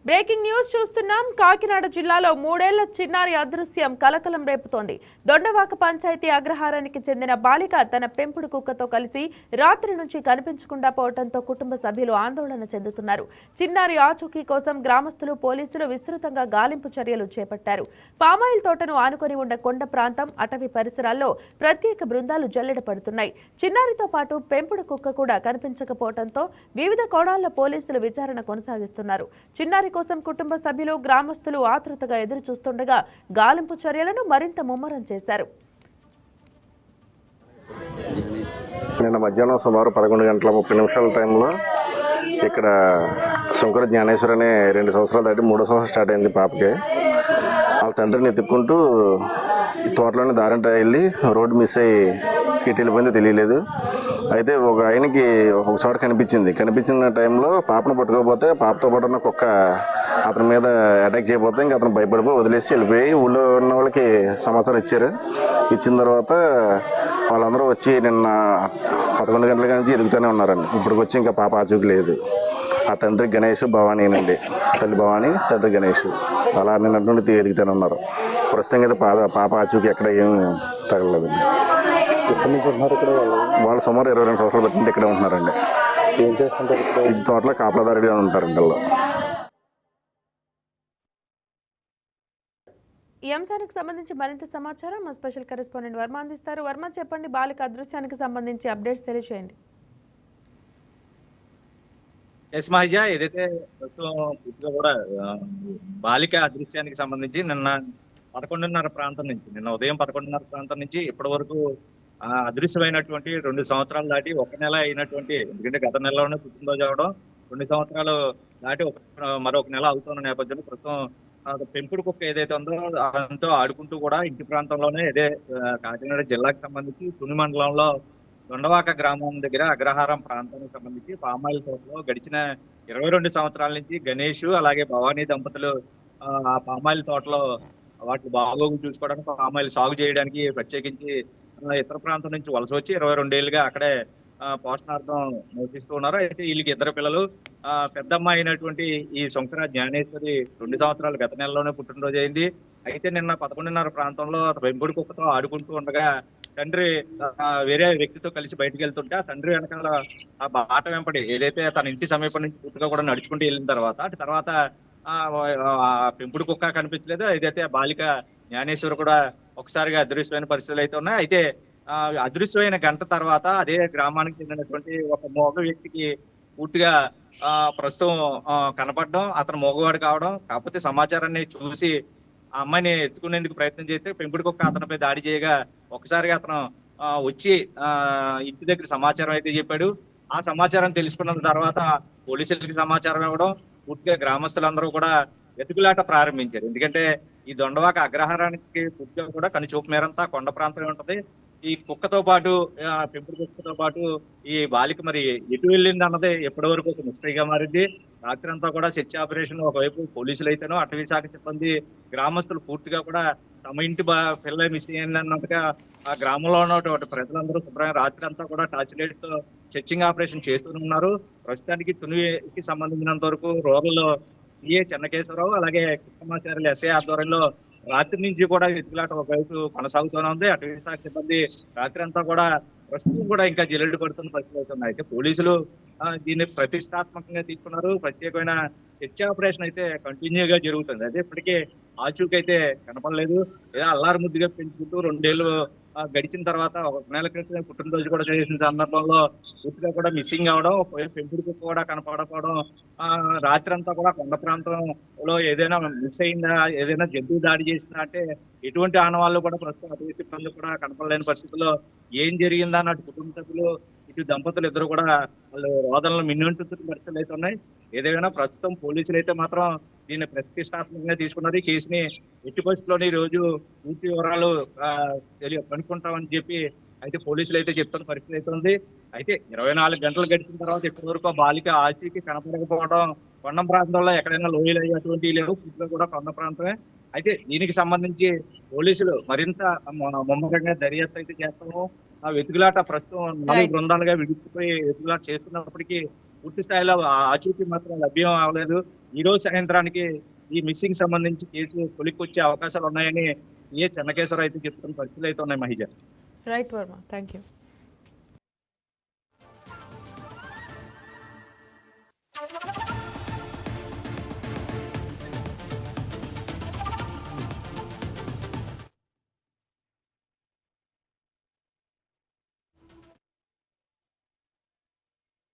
Breaking news చూస్తున్నాం. కాకినాడ జిల్లాలో 3 ఏళ్ల చిన్నారి అదృశ్యం కలకలం రేపుతోంది. దొండవాక పంచాయతీ అగ్రహారానికి చెందిన బాలిక తన పెంపుడు కుక్కతో కలిసి రాత్రి నుంచి కనిపించకుండా పోవడంతో కుటుంబ సభ్యులు ఆందోళన చెందుతున్నారు. చిన్నారి ఆచూకీ కోసం గ్రామస్తులు, పోలీసులు విస్తృతంగా గాలింపు చర్యలు చేపట్టారు. పామాయిల్ తోటను ఆనుకొని ఉన్న కొండ ప్రాంతం, అటవీ పరిసరాల్లో ప్రత్యేక బృందాలు జల్లెడ పడుతున్నాయి. చిన్నారితో పాటు పెంపుడు కుక్క కూడా కనిపించకపోవడంతో వివిధ కోణాల్లో పోలీసులు విచారణ కొనసాగిస్తున్నారు. చిన్నారి కోసం కుటుంబ సభ్యులు, గ్రామస్తులు ఆతృతగా ఎదురు చూస్తుండగా గాలింపు చర్యలను మరింత ముమ్మరం చేశారు. నిన్న మధ్యాహ్నం సుమారు 11:30 టైంలో ఇక్కడ శంకర జ్ఞానేశ్వర్ అనే 2 సంవత్సరాలు దాటి 3వ సంవత్సరం స్టార్ట్ అయింది పాపకి. వాళ్ళ తండ్రిని ఎత్తుక్కుంటూ తోటలోనే దారంట వెళ్ళి రోడ్డు మిస్ అయ్యి ఇటు వెళ్ళిపోయిందో తెలియలేదు. అయితే ఒక ఆయనకి ఒక చోట కనిపించిన టైంలో పాపను పట్టుకోకపోతే పాపతో పాటు ఉన్న కుక్క అతని మీద అటాక్ చేయబోతే ఇంకా అతను భయపడిపోయి వదిలేసి వెళ్ళిపోయి ఊళ్ళో ఉన్న వాళ్ళకి సమాచారం ఇచ్చారు. ఇచ్చిన తర్వాత వాళ్ళందరూ వచ్చి నిన్న 11 గంటల నుంచి ఎదుగుతూనే ఉన్నారండి. ఇప్పటికి వచ్చి ఇంకా పాప ఆచూకీ లేదు. ఆ తండ్రి గణేష్, భవానీనండి. తల్లి భవానీ, తండ్రి గణేష్. అలా నిన్నటి నుండి ఎదుగుతూనే ఉన్నారు. ప్రస్తుతం అయితే పాప ఆచూకీ ఎక్కడ ఏం తగలలేదండి. ఎక్కడి నుంచి ఉంటున్నారు ఇక్కడ? వాళ్ళు సుమారు 22 సంవత్సరాలు పెట్టింది ఇక్కడే ఉంటున్నారండి. ఏం చేస్తుంటారు ఇక్కడ? ఇది తోటలో కాపలాదారుడిగా ఉంటారండి వాళ్ళు. ఈ అంశానికి సంబంధించి మరింత సమాచారం మా స్పెషల్ కరెస్పాండెంట్ వర్మ అందిస్తారు. వర్మ, చెప్పండి, బాలిక అదృశ్యానికి సంబంధించి అప్డేట్స్ తెలియజేయండి. ఏదైతే కూడా బాలిక అదృశ్యానికి సంబంధించి నిన్న 11:30 ప్రాంతం నుంచి, నిన్న ఉదయం 11:30 ప్రాంతం నుంచి ఇప్పటి వరకు అదృశ్యమైనటువంటి 2 సంవత్సరాలు దాటి 1 నెల అయినటువంటి, ఎందుకంటే గత నెలలోనే పుట్టినరోజు అవడం, 2 సంవత్సరాలు దాటి మరొక నెల అవుతున్న నేపథ్యంలో ప్రస్తుతం పెంపుడు కుక్క ఏదైతే ఉందో దాంతో ఆడుకుంటూ కూడా ఇంటి ప్రాంతంలోనే ఇదే కాకినాడ జిల్లాకు సంబంధించి తుని మండలంలో దొండవాక గ్రామం దగ్గర అగ్రహారం ప్రాంతానికి సంబంధించి పామాయిల్ తోటలో గడిచిన 22 సంవత్సరాల నుంచి గణేష్ అలాగే భవానీ దంపతులు ఆ పామాయిల్ తోటలో వాటి బాగోగులు చూసుకోవడానికి, పామాయిల్ సాగు చేయడానికి ప్రత్యేకించి ఇతర ప్రాంతం నుంచి వలస వచ్చి 22 ఏళ్ళుగా అక్కడే పోషణార్థం నివసిస్తూ ఉన్నారు. అయితే వీళ్ళకి 2 పిల్లలు. పెద్దమ్మ అయినటువంటి ఈ శంకర జ్ఞానేశ్వరి 2 సంవత్సరాలు గత నెలలోనే పుట్టినరోజు అయింది. అయితే నిన్న 11:30 ప్రాంతంలో పెంపుడు కుక్కతో ఆడుకుంటూ ఉండగా తండ్రి వేరే వ్యక్తితో కలిసి బయటకు వెళ్తుంటే ఆ తండ్రి వెనకాల ఆ బాట వెంపడి ఏదైతే తన ఇంటి సమీపం నుంచి పూర్తిగా కూడా నడుచుకుంటూ వెళ్ళిన తర్వాత పెంపుడు కుక్క కనిపించలేదు. ఏదైతే బాలిక జ్ఞానేశ్వర్ కూడా ఒకసారిగా అదృశ్యమైన పరిస్థితులు అయితే ఉన్నాయి. అయితే అదృశ్యమైన గంట తర్వాత అదే గ్రామానికి చెందినటువంటి ఒక మగ వ్యక్తికి పూర్తిగా ప్రస్తుతం కనపడడం, అతను మగవాడు కావడం, కాకపోతే సమాచారాన్ని చూసి ఆ అమ్మాయిని ఎత్తుకునేందుకు ప్రయత్నం చేస్తే పెంపుడు కుక్క అతనిపై దాడి చేయగా ఒకసారిగా అతను వచ్చి ఇంటి దగ్గర సమాచారం అయితే చెప్పాడు. ఆ సమాచారం తెలుసుకున్న తర్వాత పోలీసులకి సమాచారం ఇవ్వడం, పూర్తిగా గ్రామస్తులందరూ కూడా వెతుకులాట ప్రారంభించారు. ఎందుకంటే ఈ దొండవాక అగ్రహారానికి పూర్తిగా కూడా కనుచూపు మేరంతా కొండ ప్రాంతమే ఉంటది. ఈ కుక్కతో పాటు, పెంపుడు కుక్కతో పాటు ఈ బాలిక మరి ఎటు వెళ్ళింది అన్నది ఎప్పటి వరకు ఒక మిస్టరీగా మారింది. రాత్రి అంతా కూడా సెర్చ్ ఆపరేషన్, ఒకవైపు పోలీసులు అయితేనో అటవీ శాఖ సిబ్బంది, గ్రామస్తులు పూర్తిగా కూడా తమ ఇంటి పిల్ల మిస్ అయింది అన్నట్టుగా ఆ గ్రామంలో ఉన్నటువంటి ప్రజలందరూ శుభ్రంగా రాత్రి అంతా కూడా టార్చ్ లైట్ తో సెర్చింగ్ ఆపరేషన్ చేస్తూనే ఉన్నారు. ప్రస్తుతానికి తునికి సంబంధించినంత వరకు రూరల్ చెన్నకేశ్వరరావు అలాగే కృష్ణమాచార్యులు ఎస్ఐ ఆధ్వర్యంలో రాత్రి నుంచి కూడా ఎత్తులాట ఒకవైపు కొనసాగుతూనే ఉంది. అటవీ శాఖ సిబ్బంది రాత్రి అంతా కూడా ప్రస్తుతం కూడా ఇంకా జల్లెడ పడుతున్న పరిస్థితి అవుతుంది. అయితే పోలీసులు దీన్ని ప్రతిష్టాత్మకంగా తీసుకున్నారు. ప్రత్యేకమైన సెర్చ్ ఆపరేషన్ అయితే కంటిన్యూగా జరుగుతుంది. అదే ఇప్పటికే ఆచూకీ అయితే కనపడలేదు. ఏదో అల్లారు ముద్దుగా పెంచుకుంటూ 2 ఏళ్ళు గడిచిన తర్వాత 1 నెల క్రితం పుట్టినరోజు కూడా చేసిన సందర్భంలో పూర్తిగా కూడా మిస్సింగ్ అవడం, పెంపుడు కుక్క కూడా కనపడకపోవడం, రాత్రి అంతా కూడా కొండ ప్రాంతంలో ఏదైనా మిస్ అయిందా, ఏదైనా జంతువు దాడి చేసిందా అంటే ఎటువంటి ఆనవాళ్ళు కూడా ప్రస్తుతం అటవీ సిబ్బంది కూడా కనపడలేని పరిస్థితుల్లో ఏం జరిగిందా అన్నట్టు కుటుంబ సభ్యులు, ఇటు దంపతులు ఇద్దరు కూడా వాళ్ళు రోదనలు మిన్నంటున్న పరిస్థితులు అయితే ఉన్నాయి. ఏదైనా ప్రస్తుతం పోలీసులు అయితే మాత్రం దీన్ని ప్రతిష్టాత్మకంగా తీసుకున్నారు. ఈ కేసుని ఎట్టి పరిస్థితుల్లోని ఈ రోజు పూర్తి వివరాలు కనుక్కుంటామని చెప్పి అయితే పోలీసులు అయితే చెప్తున్న పరిస్థితి అయితే ఉంది. అయితే 24 గంటలు గడిచిన తర్వాత ఇప్పటి వరకు బాలిక ఆచూకీ కనపడకపోవడం, కొండ ప్రాంతంలో ఎక్కడైనా లోయలు అయ్యేటువంటి లేవు, పూర్తిగా కూడా కొండ ప్రాంతమే. అయితే దీనికి సంబంధించి పోలీసులు మరింత ముమ్మరంగా దర్యాప్తు అయితే చేస్తాము. ఆ వెతుకులాట ప్రస్తుతం 4 బృందాలుగా విడిచిపోయి వెతుకులాట చేస్తున్నప్పటికీ పూర్తి స్థాయిలో ఆచూకీ మాత్రం లభ్యం అవ్వలేదు. ఈ రోజు సాయంత్రానికి ఈ మిస్సింగ్ సంబంధించి కేసు కొలిక్కొచ్చే అవకాశాలు ఉన్నాయని చెన్నకేశ్వరరావు అయితే చెప్తున్న పరిస్థితులు అయితే ఉన్నాయి Mahija. Right Varma, thank you.